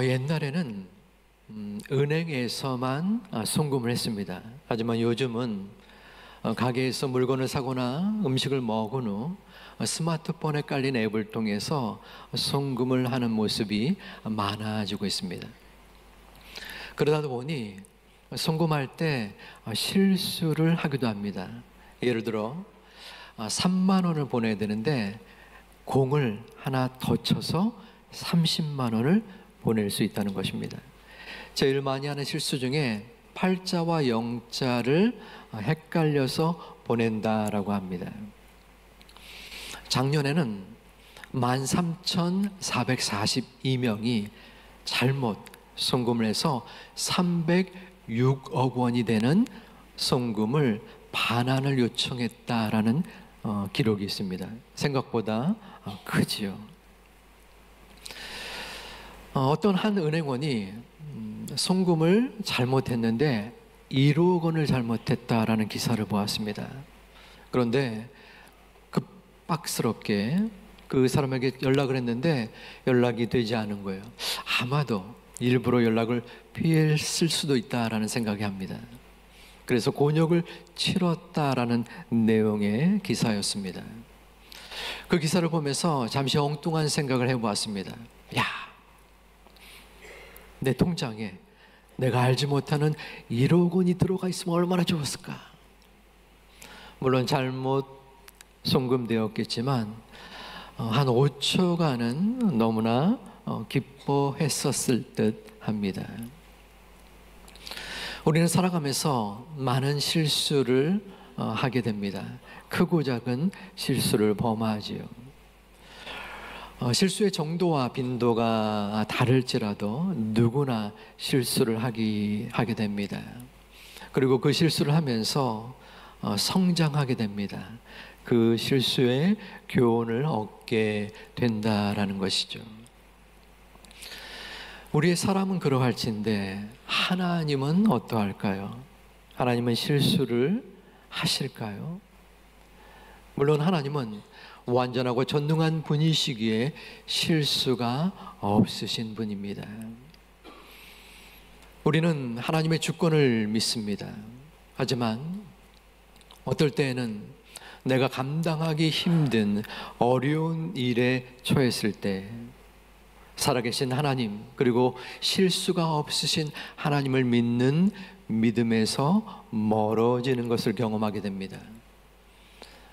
옛날에는 은행에서만 송금을 했습니다. 하지만 요즘은 가게에서 물건을 사거나 음식을 먹은 후 스마트폰에 깔린 앱을 통해서 송금을 하는 모습이 많아지고 있습니다. 그러다 보니 송금할 때 실수를 하기도 합니다. 예를 들어 3만 원을 보내야 되는데 공을 하나 더 쳐서 30만 원을 보낼 수 있다는 것입니다. 제일 많이 하는 실수 중에 팔자와 영자를 헷갈려서 보낸다라고 합니다. 작년에는 13,442명이 잘못 송금을 해서 306억 원이 되는 송금을 반환을 요청했다라는 기록이 있습니다. 생각보다 크지요. 어떤 한 은행원이 송금을 잘못했는데 1억 원을 잘못했다라는 기사를 보았습니다. 그런데 급박스럽게 그 사람에게 연락을 했는데 연락이 되지 않은 거예요. 아마도 일부러 연락을 피했을 수도 있다라는 생각이 합니다. 그래서 곤욕을 치렀다라는 내용의 기사였습니다. 그 기사를 보면서 잠시 엉뚱한 생각을 해보았습니다. 야, 내 통장에 내가 알지 못하는 1억 원이 들어가 있으면 얼마나 좋았을까. 물론 잘못 송금되었겠지만 한 5초간은 너무나 기뻐했었을 듯 합니다. 우리는 살아가면서 많은 실수를 하게 됩니다. 크고 작은 실수를 범하지요. 실수의 정도와 빈도가 다를지라도 누구나 실수를 하게 됩니다. 그리고 그 실수를 하면서 성장하게 됩니다. 그 실수의 교훈을 얻게 된다라는 것이죠. 우리의 사람은 그러할진데 하나님은 어떠할까요? 하나님은 실수를 하실까요? 물론 하나님은 완전하고 전능한 분이시기에 실수가 없으신 분입니다. 우리는 하나님의 주권을 믿습니다. 하지만 어떨 때에는 내가 감당하기 힘든 어려운 일에 처했을 때 살아계신 하나님, 그리고 실수가 없으신 하나님을 믿는 믿음에서 멀어지는 것을 경험하게 됩니다.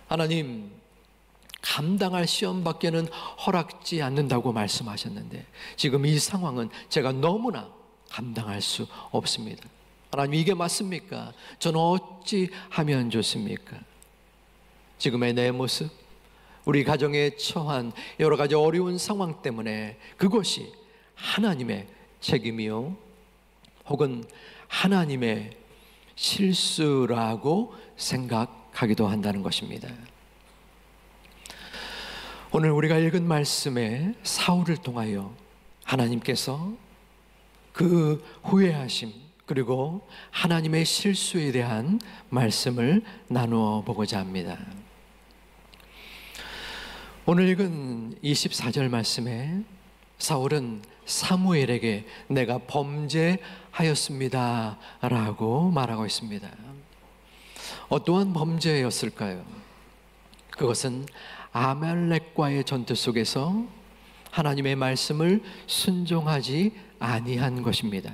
하나님, 감당할 시험밖에는 허락지 않는다고 말씀하셨는데 지금 이 상황은 제가 너무나 감당할 수 없습니다. 하나님, 이게 맞습니까? 저는 어찌 하면 좋습니까? 지금의 내 모습, 우리 가정에 처한 여러 가지 어려운 상황 때문에 그것이 하나님의 책임이요 혹은 하나님의 실수라고 생각하기도 한다는 것입니다. 오늘 우리가 읽은 말씀에 사울을 통하여 하나님께서 그 후회하심 그리고 하나님의 실수에 대한 말씀을 나누어 보고자 합니다. 오늘 읽은 24절 말씀에 사울은 사무엘에게 내가 범죄하였습니다 라고 말하고 있습니다. 어떠한 범죄였을까요? 그것은 아말렉과의 전투 속에서 하나님의 말씀을 순종하지 아니한 것입니다.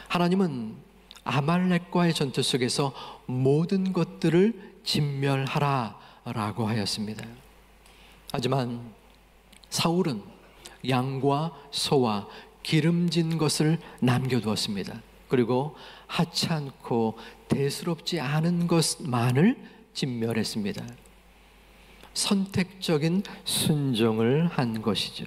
하나님은 아말렉과의 전투 속에서 모든 것들을 진멸하라 라고 하였습니다. 하지만 사울은 양과 소와 기름진 것을 남겨두었습니다. 그리고 하찮고 대수롭지 않은 것만을 진멸했습니다. 선택적인 순종을 한 것이죠.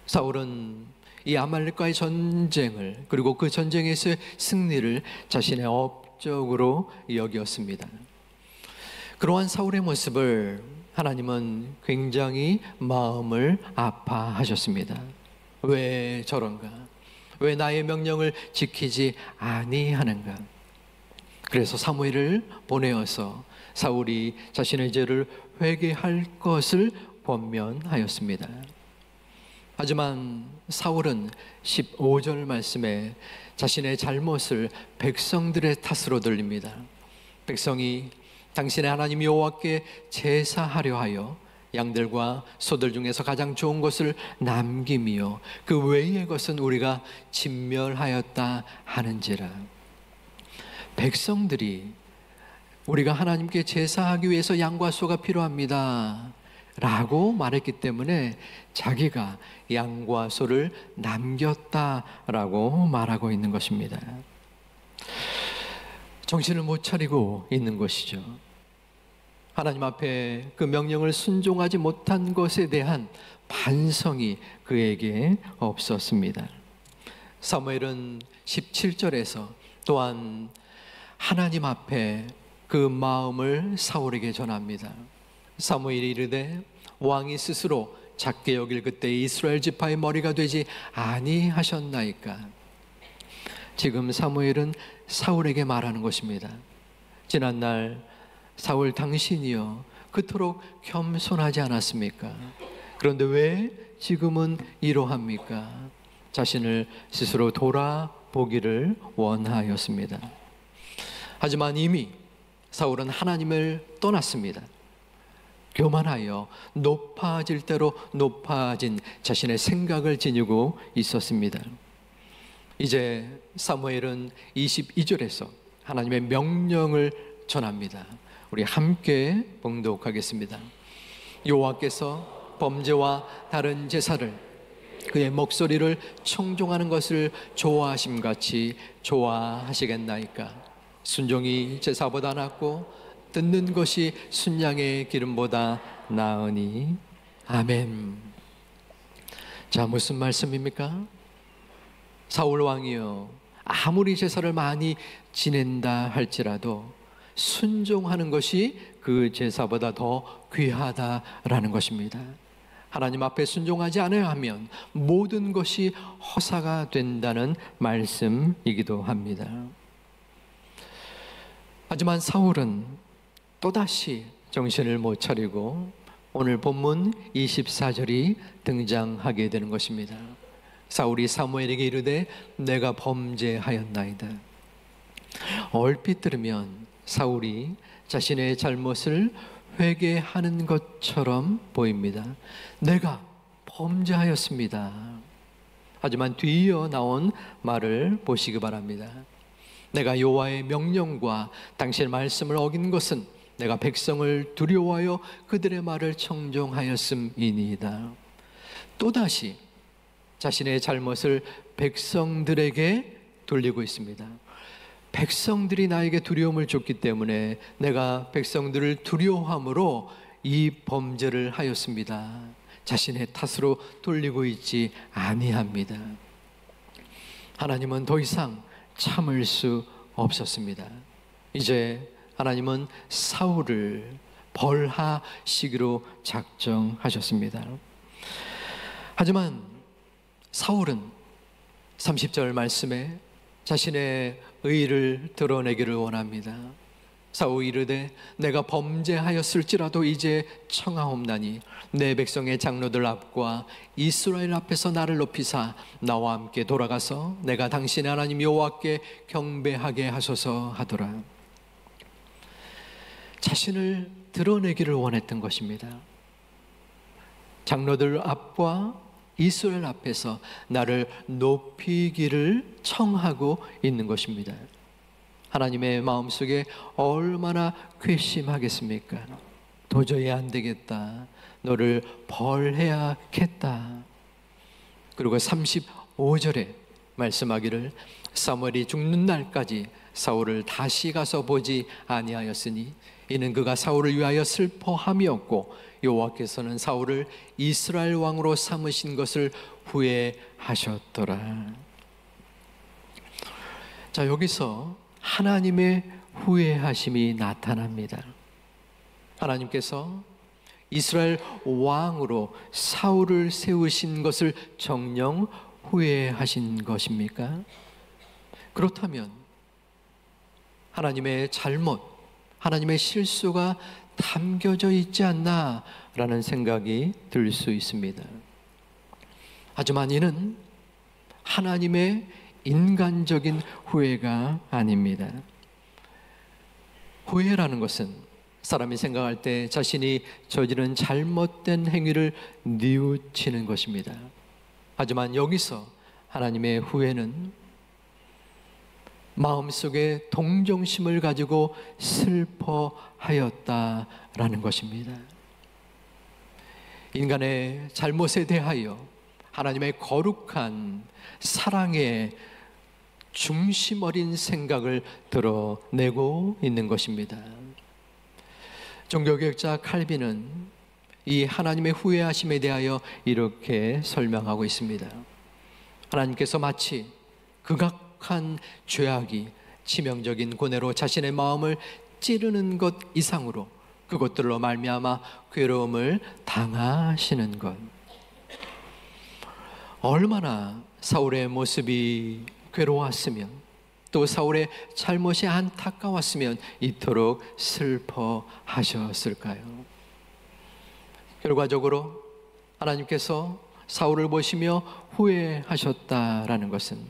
사울은 이 아말렉과의 전쟁을 그리고 그 전쟁에서의 승리를 자신의 업적으로 여겼습니다. 그러한 사울의 모습을 하나님은 굉장히 마음을 아파하셨습니다. 왜 저런가? 왜 나의 명령을 지키지 아니하는가? 그래서 사무엘을 보내어서 사울이 자신의 죄를 회개할 것을 권면하였습니다. 하지만 사울은 15절 말씀에 자신의 잘못을 백성들의 탓으로 돌립니다. 백성이 당신의 하나님 여호와께 제사하려 하여 양들과 소들 중에서 가장 좋은 것을 남기며 그 외의 것은 우리가 진멸하였다 하는지라. 백성들이 우리가 하나님께 제사하기 위해서 양과 소가 필요합니다 라고 말했기 때문에 자기가 양과 소를 남겼다라고 말하고 있는 것입니다. 정신을 못 차리고 있는 것이죠. 하나님 앞에 그 명령을 순종하지 못한 것에 대한 반성이 그에게 없었습니다. 사무엘은 17절에서 또한 하나님 앞에 그 마음을 사울에게 전합니다. 사무엘이 이르되 왕이 스스로 작게 여길 그때 이스라엘 지파의 머리가 되지 아니하셨나이까. 지금 사무엘은 사울에게 말하는 것입니다. 지난날 사울 당신이여 그토록 겸손하지 않았습니까? 그런데 왜 지금은 이러합니까? 자신을 스스로 돌아보기를 원하였습니다. 하지만 이미 사울은 하나님을 떠났습니다. 교만하여 높아질 대로 높아진 자신의 생각을 지니고 있었습니다. 이제 사무엘은 22절에서 하나님의 명령을 전합니다. 우리 함께 봉독하겠습니다. 여호와께서 범죄와 다른 제사를 그의 목소리를 청종하는 것을 좋아하심같이 좋아하시겠나이까. 순종이 제사보다 낫고 듣는 것이 순양의 기름보다 나으니. 아멘. 자, 무슨 말씀입니까? 사울 왕이요, 아무리 제사를 많이 지낸다 할지라도 순종하는 것이 그 제사보다 더 귀하다라는 것입니다. 하나님 앞에 순종하지 않아야 하면 모든 것이 허사가 된다는 말씀이기도 합니다. 하지만 사울은 또다시 정신을 못 차리고 오늘 본문 24절이 등장하게 되는 것입니다. 사울이 사무엘에게 이르되 내가 범죄하였나이다. 얼핏 들으면 사울이 자신의 잘못을 회개하는 것처럼 보입니다. 내가 범죄하였습니다. 하지만 뒤이어 나온 말을 보시기 바랍니다. 내가 여호와의 명령과 당신의 말씀을 어긴 것은 내가 백성을 두려워하여 그들의 말을 청종하였음이니이다. 또다시 자신의 잘못을 백성들에게 돌리고 있습니다. 백성들이 나에게 두려움을 줬기 때문에 내가 백성들을 두려워함으로 이 범죄를 하였습니다. 자신의 탓으로 돌리고 있지 아니합니다. 하나님은 더 이상 참을 수 없었습니다. 이제 하나님은 사울을 벌하시기로 작정하셨습니다. 하지만 사울은 30절 말씀에 자신의 의를 드러내기를 원합니다. 사울이 이르되 내가 범죄하였을지라도 이제 청하옵나니 내 백성의 장로들 앞과 이스라엘 앞에서 나를 높이사 나와 함께 돌아가서 내가 당신의 하나님 여호와께 경배하게 하소서 하더라. 자신을 드러내기를 원했던 것입니다. 장로들 앞과 이스라엘 앞에서 나를 높이기를 청하고 있는 것입니다. 하나님의 마음속에 얼마나 괘씸하겠습니까? 도저히 안 되겠다. 너를 벌해야겠다. 그리고 35절에 말씀하기를 사무엘이 죽는 날까지 사울을 다시 가서 보지 아니하였으니 이는 그가 사울을 위하여 슬퍼함이었고 여호와께서는 사울을 이스라엘 왕으로 삼으신 것을 후회하셨더라. 자, 여기서 하나님의 후회하심이 나타납니다. 하나님께서 이스라엘 왕으로 사울을 세우신 것을 정녕 후회하신 것입니까? 그렇다면 하나님의 잘못, 하나님의 실수가 담겨져 있지 않나라는 생각이 들 수 있습니다. 하지만 이는 하나님의 인간적인 후회가 아닙니다. 후회라는 것은 사람이 생각할 때 자신이 저지른 잘못된 행위를 뉘우치는 것입니다. 하지만 여기서 하나님의 후회는 마음속에 동정심을 가지고 슬퍼하였다라는 것입니다. 인간의 잘못에 대하여 하나님의 거룩한 사랑의 중심 어린 생각을 드러내고 있는 것입니다. 종교개혁자 칼빈은 이 하나님의 후회하심에 대하여 이렇게 설명하고 있습니다. 하나님께서 마치 극악한 죄악이 치명적인 고뇌로 자신의 마음을 찌르는 것 이상으로 그것들로 말미암아 괴로움을 당하시는 것. 얼마나 사울의 모습이 괴로웠으면, 또 사울의 잘못이 안타까웠으면 이토록 슬퍼하셨을까요? 결과적으로 하나님께서 사울을 보시며 후회하셨다라는 것은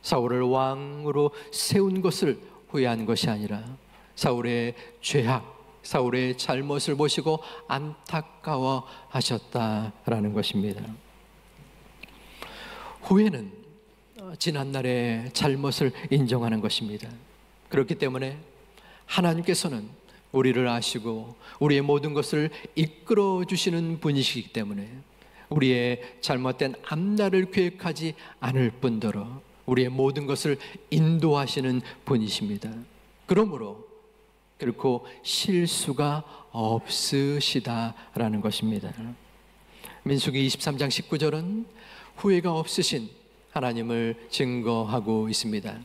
사울을 왕으로 세운 것을 후회한 것이 아니라 사울의 죄악, 사울의 잘못을 보시고 안타까워하셨다라는 것입니다. 후회는 지난날의 잘못을 인정하는 것입니다. 그렇기 때문에 하나님께서는 우리를 아시고 우리의 모든 것을 이끌어 주시는 분이시기 때문에 우리의 잘못된 앞날을 계획하지 않을 뿐더러 우리의 모든 것을 인도하시는 분이십니다. 그러므로 결코 실수가 없으시다라는 것입니다. 민수기 23장 19절은 후회가 없으신 하나님을 증거하고 있습니다.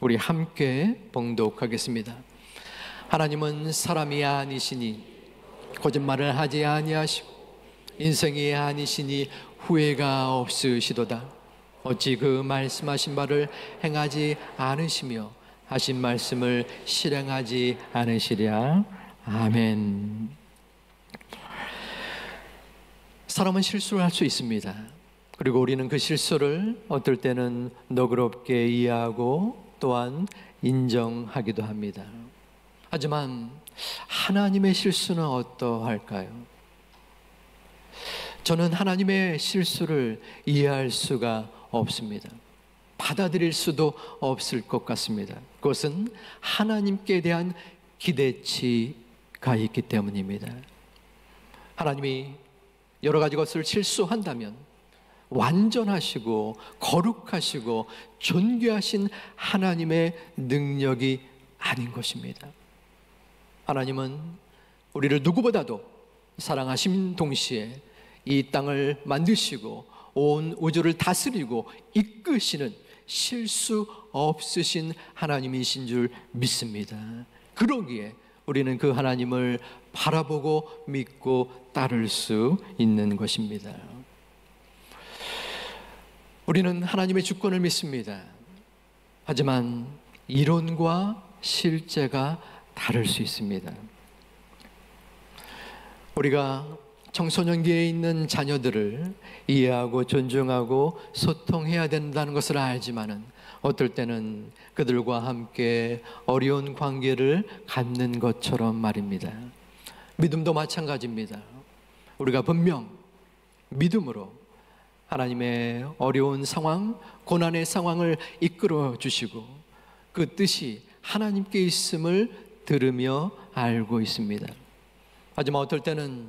우리 함께 봉독하겠습니다. 하나님은 사람이 아니시니 거짓말을 하지 아니하시고 인생이 아니시니 후회가 없으시도다. 어찌 그 말씀하신 바를 행하지 않으시며 하신 말씀을 실행하지 않으시랴. 아멘. 사람은 실수를 할 수 있습니다. 그리고 우리는 그 실수를 어떨 때는 너그럽게 이해하고 또한 인정하기도 합니다. 하지만 하나님의 실수는 어떠할까요? 저는 하나님의 실수를 이해할 수가 없습니다. 받아들일 수도 없을 것 같습니다. 그것은 하나님께 대한 기대치가 있기 때문입니다. 하나님이 여러 가지 것을 실수한다면 완전하시고 거룩하시고 존귀하신 하나님의 능력이 아닌 것입니다. 하나님은 우리를 누구보다도 사랑하신 동시에 이 땅을 만드시고 온 우주를 다스리고 이끄시는 실수 없으신 하나님이신 줄 믿습니다. 그러기에 우리는 그 하나님을 바라보고 믿고 따를 수 있는 것입니다. 우리는 하나님의 주권을 믿습니다. 하지만 이론과 실제가 다를 수 있습니다. 우리가 청소년기에 있는 자녀들을 이해하고 존중하고 소통해야 된다는 것을 알지만은 어떨 때는 그들과 함께 어려운 관계를 갖는 것처럼 말입니다. 믿음도 마찬가지입니다. 우리가 분명 믿음으로 하나님의 어려운 상황, 고난의 상황을 이끌어 주시고 그 뜻이 하나님께 있음을 들으며 알고 있습니다. 하지만 어떨 때는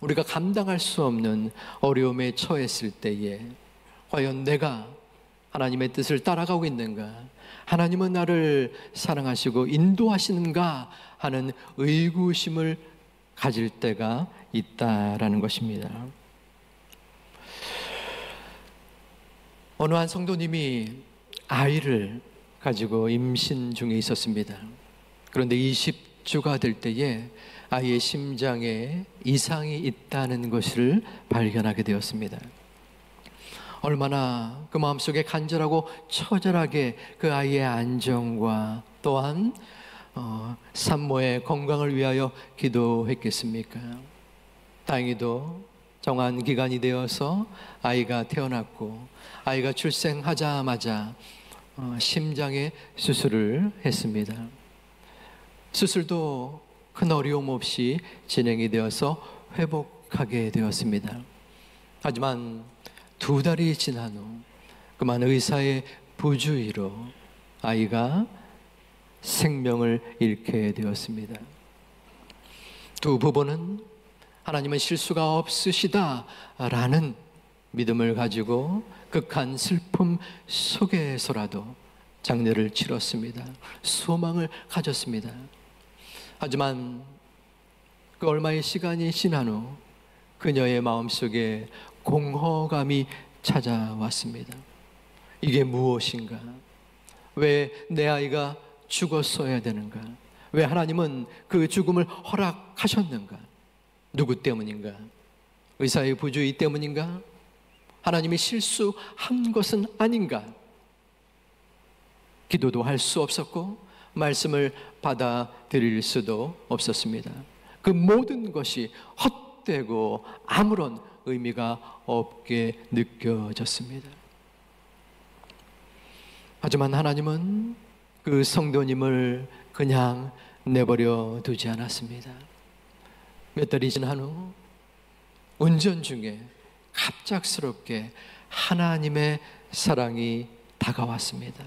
우리가 감당할 수 없는 어려움에 처했을 때에 과연 내가 하나님의 뜻을 따라가고 있는가? 하나님은 나를 사랑하시고 인도하시는가? 하는 의구심을 가질 때가 있다라는 것입니다. 어느 한 성도님이 아이를 가지고 임신 중에 있었습니다. 그런데 20주가 될 때에 아이의 심장에 이상이 있다는 것을 발견하게 되었습니다. 얼마나 그 마음속에 간절하고 처절하게 그 아이의 안정과 또한 산모의 건강을 위하여 기도했겠습니까? 다행히도 정한 기간이 되어서 아이가 태어났고 아이가 출생하자마자 심장에 수술을 했습니다. 수술도 큰 어려움 없이 진행이 되어서 회복하게 되었습니다. 하지만 2달이 지난 후 그만 의사의 부주의로 아이가 생명을 잃게 되었습니다. 두 부부는 하나님은 실수가 없으시다라는 믿음을 가지고 극한 슬픔 속에서라도 장례를 치렀습니다. 소망을 가졌습니다. 하지만 그 얼마의 시간이 지난 후 그녀의 마음속에 공허감이 찾아왔습니다. 이게 무엇인가? 왜 내 아이가 죽었어야 되는가? 왜 하나님은 그 죽음을 허락하셨는가? 누구 때문인가? 의사의 부주의 때문인가? 하나님이 실수한 것은 아닌가? 기도도 할 수 없었고 말씀을 받아들일 수도 없었습니다. 그 모든 것이 헛되고 아무런 의미가 없게 느껴졌습니다. 하지만 하나님은 그 성도님을 그냥 내버려 두지 않았습니다. 몇 달이 지난 후 운전 중에 갑작스럽게 하나님의 사랑이 다가왔습니다.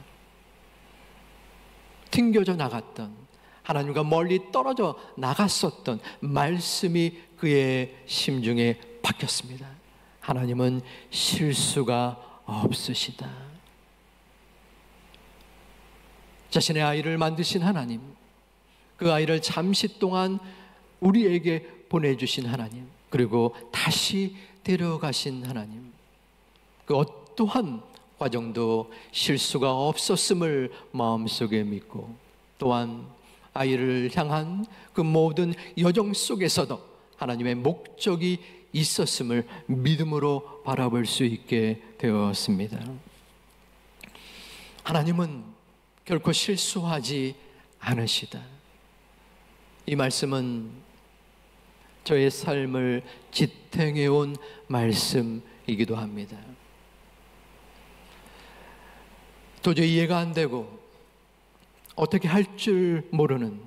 튕겨져 나갔던, 하나님과 멀리 떨어져 나갔었던 말씀이 그의 심중에 박혔습니다. 하나님은 실수가 없으시다. 자신의 아이를 만드신 하나님, 그 아이를 잠시 동안 우리에게 보내주신 하나님, 그리고 다시 데려가신 하나님, 그 어떠한 과정도 실수가 없었음을 마음속에 믿고, 또한 아이를 향한 그 모든 여정 속에서도 하나님의 목적이 있었음을 믿음으로 바라볼 수 있게 되었습니다. 하나님은 결코 실수하지 않으시다. 이 말씀은 저의 삶을 지탱해온 말씀이기도 합니다. 도저히 이해가 안 되고 어떻게 할 줄 모르는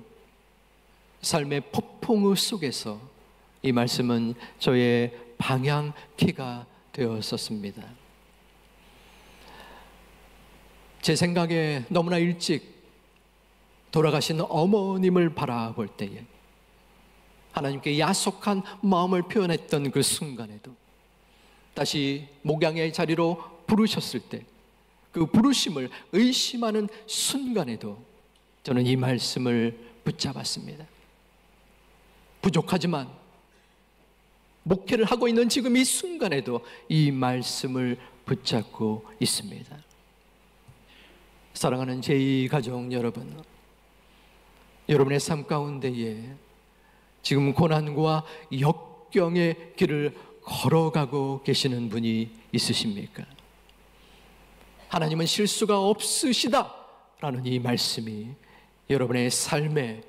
삶의 폭풍우 속에서 이 말씀은 저의 방향키가 되었었습니다. 제 생각에 너무나 일찍 돌아가신 어머님을 바라볼 때에 하나님께 야속한 마음을 표현했던 그 순간에도 다시 목양의 자리로 부르셨을 때 그 부르심을 의심하는 순간에도 저는 이 말씀을 붙잡았습니다. 부족하지만 목회를 하고 있는 지금 이 순간에도 이 말씀을 붙잡고 있습니다. 사랑하는 제2가족 여러분, 여러분의 삶 가운데에 지금 고난과 역경의 길을 걸어가고 계시는 분이 있으십니까? 하나님은 실수가 없으시다라는 이 말씀이 여러분의 삶의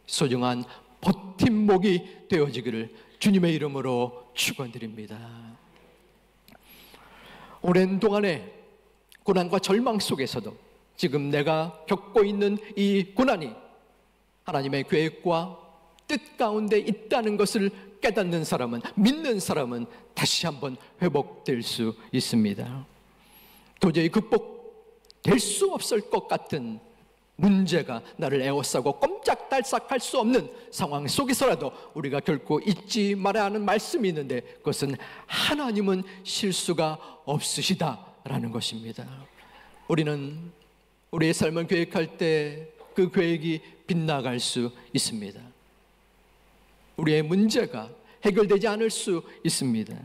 소중한 버팀목이 되어지기를 주님의 이름으로 축원드립니다. 오랜 동안의 고난과 절망 속에서도 지금 내가 겪고 있는 이 고난이 하나님의 계획과 뜻 가운데 있다는 것을 깨닫는 사람은, 믿는 사람은 다시 한번 회복될 수 있습니다. 도저히 극복될 수 없을 것 같은 문제가 나를 에워싸고 꼼짝달싹할 수 없는 상황 속에서라도 우리가 결코 잊지 말아야 하는 말씀이 있는데, 그것은 하나님은 실수가 없으시다라는 것입니다. 우리는 우리의 삶을 계획할 때 그 계획이 빗나갈 수 있습니다. 우리의 문제가 해결되지 않을 수 있습니다.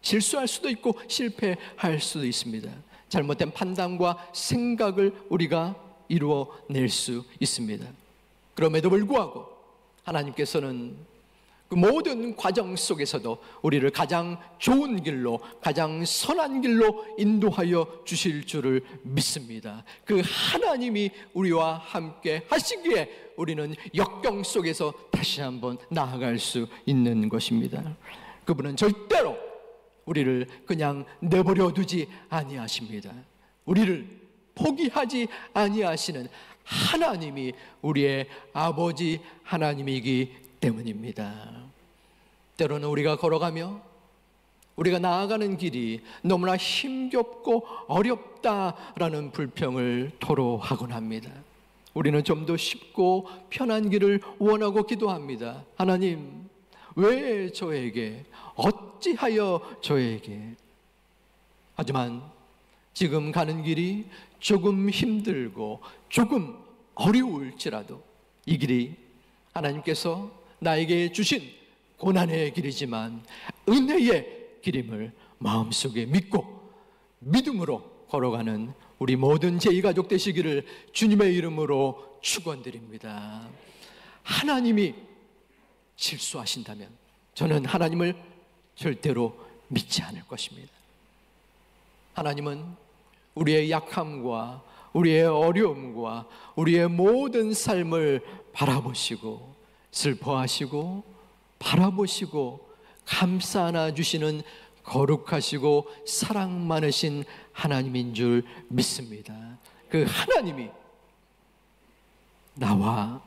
실수할 수도 있고 실패할 수도 있습니다. 잘못된 판단과 생각을 우리가 이루어낼 수 있습니다. 그럼에도 불구하고 하나님께서는 그 모든 과정 속에서도 우리를 가장 좋은 길로, 가장 선한 길로 인도하여 주실 줄을 믿습니다. 그 하나님이 우리와 함께 하시기에 우리는 역경 속에서 다시 한번 나아갈 수 있는 것입니다. 그분은 절대로 우리를 그냥 내버려 두지 아니하십니다. 우리를 포기하지 아니하시는 하나님이 우리의 아버지 하나님이기 때문입니다. 때로는 우리가 걸어가며 우리가 나아가는 길이 너무나 힘겹고 어렵다라는 불평을 토로하곤 합니다. 우리는 좀 더 쉽고 편한 길을 원하고 기도합니다. 하나님, 왜 저에게, 어찌하여 저에게? 하지만 지금 가는 길이 조금 힘들고 조금 어려울지라도 이 길이 하나님께서 나에게 주신 고난의 길이지만 은혜의 길임을 마음속에 믿고 믿음으로 걸어가는 우리 모든 제2가족 되시기를 주님의 이름으로 축원드립니다. 하나님이 실수하신다면 저는 하나님을 절대로 믿지 않을 것입니다. 하나님은 우리의 약함과 우리의 어려움과 우리의 모든 삶을 바라보시고 슬퍼하시고 바라보시고 감싸 안아주시는 거룩하시고 사랑 많으신 하나님인 줄 믿습니다. 그 하나님이 나와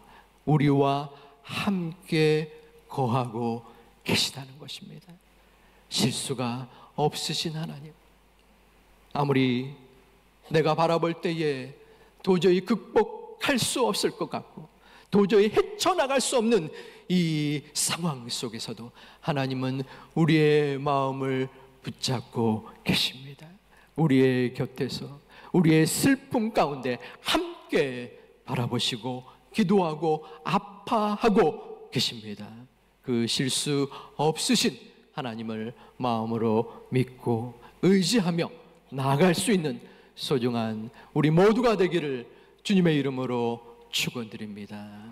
우리와 함께 거하고 계시다는 것입니다. 실수가 없으신 하나님, 아무리 내가 바라볼 때에 도저히 극복할 수 없을 것 같고 도저히 헤쳐나갈 수 없는 이 상황 속에서도 하나님은 우리의 마음을 붙잡고 계십니다. 우리의 곁에서 우리의 슬픔 가운데 함께 바라보시고 기도하고 아파하고 계십니다. 그 실수 없으신 하나님을 마음으로 믿고 의지하며 나아갈 수 있는 소중한 우리 모두가 되기를 주님의 이름으로 축원드립니다.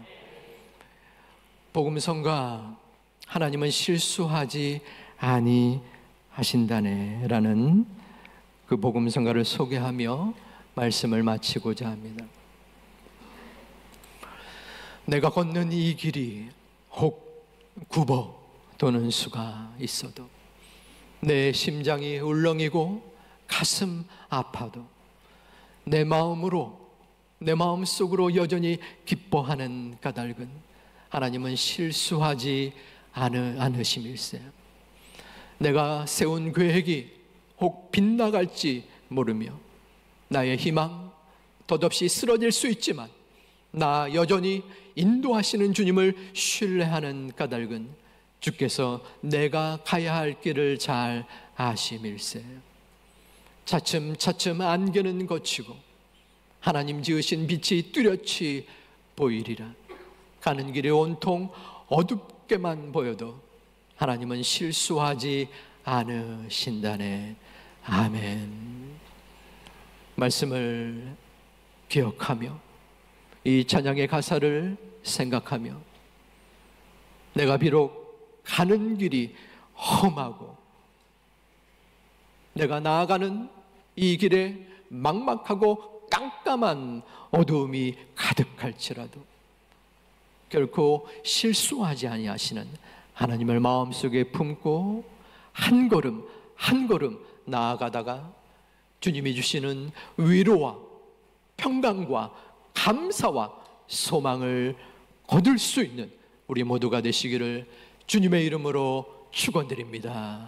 복음성가 하나님은 실수하지 아니하신다네 라는 그 복음성가를 소개하며 말씀을 마치고자 합니다. 내가 걷는 이 길이 혹 굽어 도는 수가 있어도 내 심장이 울렁이고 가슴 아파도 내 마음으로 내 마음속으로 여전히 기뻐하는 까닭은 하나님은 실수하지 않으심일세. 내가 세운 계획이 혹 빗나갈지 모르며 나의 희망 덧없이 쓰러질 수 있지만 나 여전히 인도하시는 주님을 신뢰하는 까닭은 주께서 내가 가야 할 길을 잘 아심일세. 차츰차츰 안개는 걷히고 하나님 지으신 빛이 뚜렷이 보이리라. 가는 길이 온통 어둡게만 보여도 하나님은 실수하지 않으신다네. 아멘. 말씀을 기억하며 이 찬양의 가사를 생각하며 내가 비록 가는 길이 험하고 내가 나아가는 이 길에 막막하고 깜깜한 어두움이 가득할지라도 결코 실수하지 아니하시는 하나님을 마음속에 품고 한 걸음 한 걸음 나아가다가 주님이 주시는 위로와 평강과 감사와 소망을 거둘 수 있는 우리 모두가 되시기를 주님의 이름으로 축원드립니다.